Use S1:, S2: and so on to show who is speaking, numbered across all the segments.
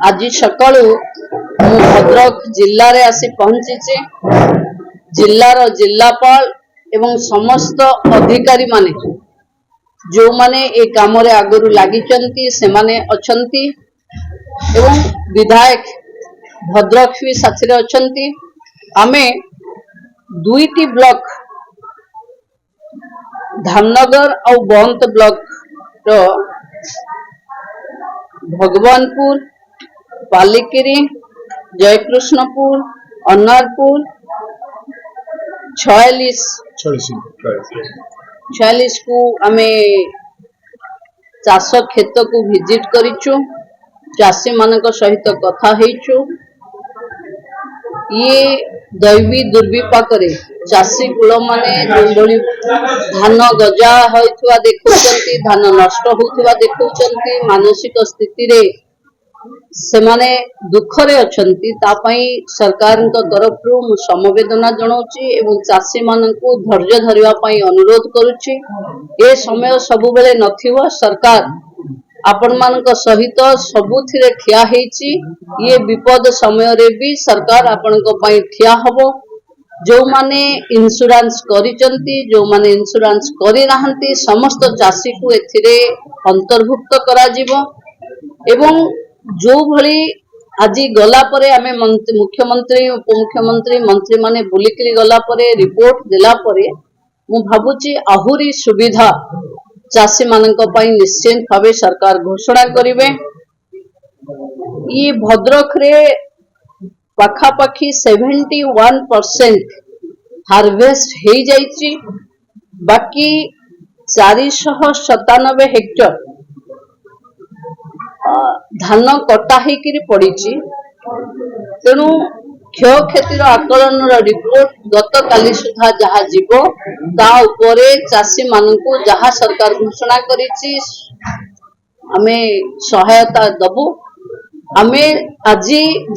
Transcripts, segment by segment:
S1: आज सकाळू भद्रक जिल्ला रे आसी पहुंची जिल्लार जिल्लापाल एवं समस्त अधिकारी माने जो माने ए काम रे आगरु लागिचंती से माने अछंती एवं विधायक भद्रक भी साथी रे अछंती। आमे दुईटी ब्लॉक धामनगर और बंत ब्लॉक रो भगवानपुर पालिकेरी जयकृष्णपुर अनारपुर 46 को आमे चाष खेत को विजिट करिचु चाषी मानक सहित कथा हेचु। ये दैवी दुर्विपाक चाषी कूल माने जो धान गजा होइथुवा देखुचंती धान नष्ट होइथुवा देखुचंती मानसिक स्थिति रे से माने दुख रे अछंती तापई सरकार तरफ रु समवेदना जणाउची एवं चाषी मानकु धैर्य धरिवा पई अनुरोध करूची। ए समय सब बेले नथिवो सरकार आपण मानक सहित सबुथिरे ठिया हेची। ये विपद समय रे भी सरकार आपनको पई ठिया हबो। जो माने इंश्योरेंस करिचंती जो माने इंश्योरेंस करि नाहंती समस्त चाषी को एथिरे अंतर्भुक्त करा जिवो एवं जो भली आज गला परे आमे मुख्यमंत्री उपमुख्यमंत्री मंत्री माने बुलिकरी गला परे रिपोर्ट देला परे मु भाबुची आहुरी सुविधा चाषी मानक पई निश्चित भावे सरकार घोषणा करिवे। ये भद्रक रे पाखापाखी 71% हार्वेस्ट हो जाइची बाकी 497 हेक्टर धान कटा होकर पड़ी। तेणु क्षय क्षतिर आकलन रिपोर्ट गत काली सुधा जहाँ जीवो ता उपरे चाषी मानकु जहाँ सरकार घोषणा करिची आमे सहायता दबु। आमे आज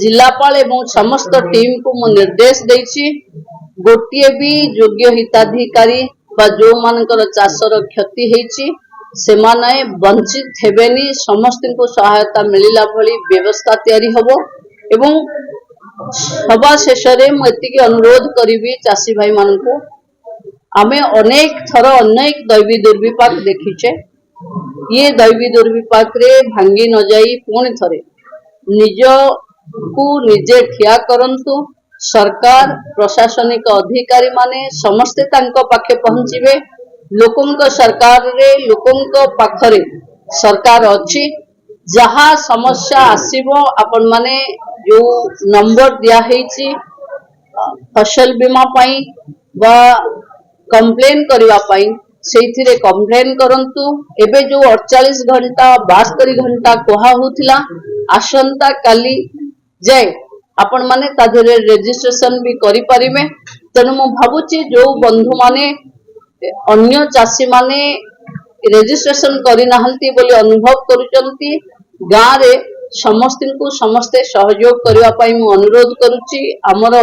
S1: जिलापाल एवं समस्त टीम को मु निर्देश देछि गोटिए भी योग्य हिताधिकारी बा जो मानकर चाषर क्षति हेछि से माने वंचित हेबेनी समस्त को सहायता मिलिला भली व्यवस्था तैयारी हबो। एवं सभा शेष रे मु एतिकी अनुरोध करिवि चाषी भाई मानकु आमे अनेक थर अनेक दैवी दुर्विपाक देखिचे। ये दैवी दुर्विपाक रे भांगी न जाई पुणी थरे निज को निजे ठिया करंतु। सरकार प्रशासनिक अधिकारी माने समस्ते तांको पाखे पहुंचीबे। लोकंक सरकार रे लोकंक पाखरे सरकार अछि जहाँ समस्या आसीबो आपण माने जो नंबर दिया हेची फसल बीमा पाई बा कंप्लेन करबा पाई सेथिरे कंप्लेन करंतु। एबे जो 48 घंटा 72 घंटा कोहा होथिला आसंता काली जाय आपण माने ताधरे रजिस्ट्रेशन भी करि परिमे। तेनु मु भाबुची जो बंधु माने अन्य चाषी माने रजिस्ट्रेशन करि नाहंती बोली अनुभव करूचंती गाँ रे समस्त को समस्ते सहयोग करबा पई मु अनुरोध करूची। हमर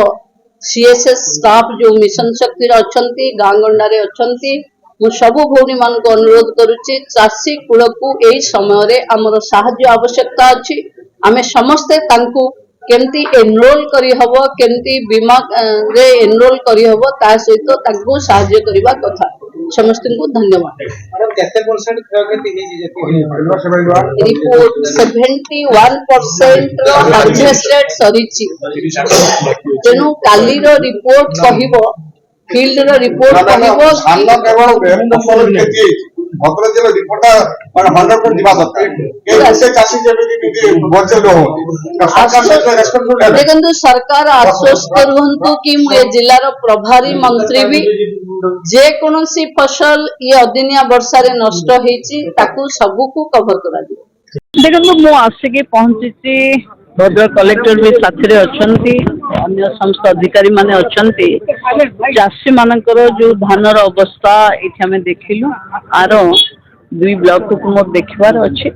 S1: सीएसएस स्टाफ जो मिशन शक्ति रे अछंती गाँ गंडा रे अछंती मु सब भौनी मान को अनुरोध करूची चाषी कूल को एई समय रे हमर सहायता आवश्यकता अछि। आमे समस्ते तांकु केमती एनरोल करी हबो केमती बीमा रे एनरोल करी हबो ता सहित तांकु सहायता करबा कथा। समस्त को धन्यवाद।
S2: मैडम केते परसेंट क्षयक्षति हेजी
S1: रिपोर्ट 71% रो हार्वेस्ट रेट सरीची। तेनु काली रो रिपोर्ट कहिबो फील्ड रो रिपोर्ट कहिबो
S3: धान केवल रेमकोर खेती भद्रक जिला रिपोर्ट पर 100% दिबा सकते के से चाषी जेबे बचल हो
S1: देखंतु सरकार आश्वस्त करहंतु कि मु ए जिल्ला रो प्रभारी मंत्री भी जे कोनोसी फसल ये अदिनिया वर्षा रे नष्ट हेची ताकू सबु को कवर करा दियो।
S4: देखंतु मु आसी के पहुंचीची भद्रक कलेक्टर भी साथी रे अछंती अन्य समस्त अधिकारी माने अछंती। चाषी मानकर जो धानर अवस्था एठी हमें देखिलु आरो 2 ब्लॉक को मोर देखबार अछि।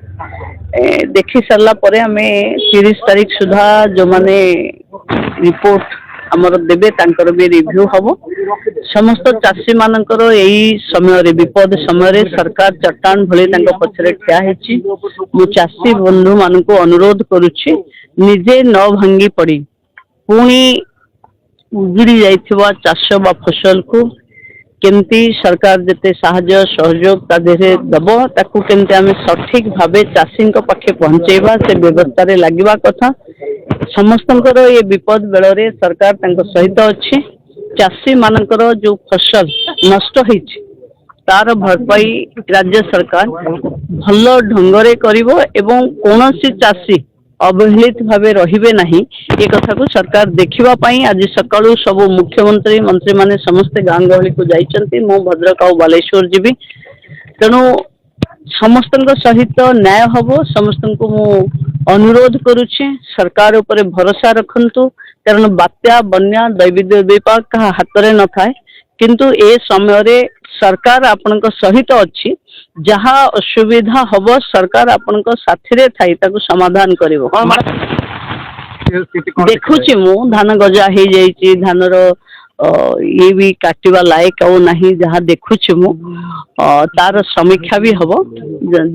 S4: देखि सरला परे हमें 30 तारीख सुधा जो माने रिपोर्ट हमर देबे तांकर भी रिव्यू हबो। समस्त चाषी मानकर यही समय विपद समय सरकार चट्टान भली पछरे ठिया है। मु चाषी बंधु मान को अनुरोध करुछि निजे न भांगी पड़ी पुणी उजड़ी जाइथिबा चाष बा फसल को केमती सरकार जते साहाय्य सहयोग ता देहरे दबो ताकू केमती आमे सठिक भाबे चाषी पाखे पहुंचेबा से व्यवस्था रे लागिबा कथा। समस्तंकर ये विपद बेलरे सरकार तांको सहित अछि। चाषी मानकर जो फसल नष्ट होइछि तार भरपाई राज्य सरकार भल ढंगरे करिवो एवं कोनोसी चाषी अवहेलित भावे रहिबे नहीं ये कथा को सरकार देखिबा पई आज सकाळू सब मुख्यमंत्री मंत्री माने समस्त गां गहली को जाइचंती। मो भद्रक और बालेश्वर जीवी तेणु समस्तଙ୍କ सहित न्याय हबो। समस्तଙ୍କୁ मु अनुरोध करुछि सरकार ऊपर भरोसा रखंतु कारण बात्या बन्या दैवी विपाक हाथ रे न थाए किंतु ए समय रे सरकार आपनक सहित अछि। जहा असुविधा हबो सरकार आपनक साथी रे थाई ताकू समाधान करिवो। देखुछि मु धान गजा हे जाइछि धान रो ये भी काटिबा लायक और नहीं जहाँ देखुछि मु तार समीक्षा भी हबो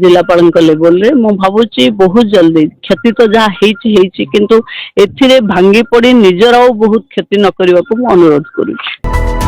S4: जिलापाल लेवल रे। मु भाबुछि बहुत जल्दी क्षति तो जहाँ हेछि किंतु एथिरे भांगी पड़ी निजर बहुत क्षति न करबा को मु अनुरोध करुछि।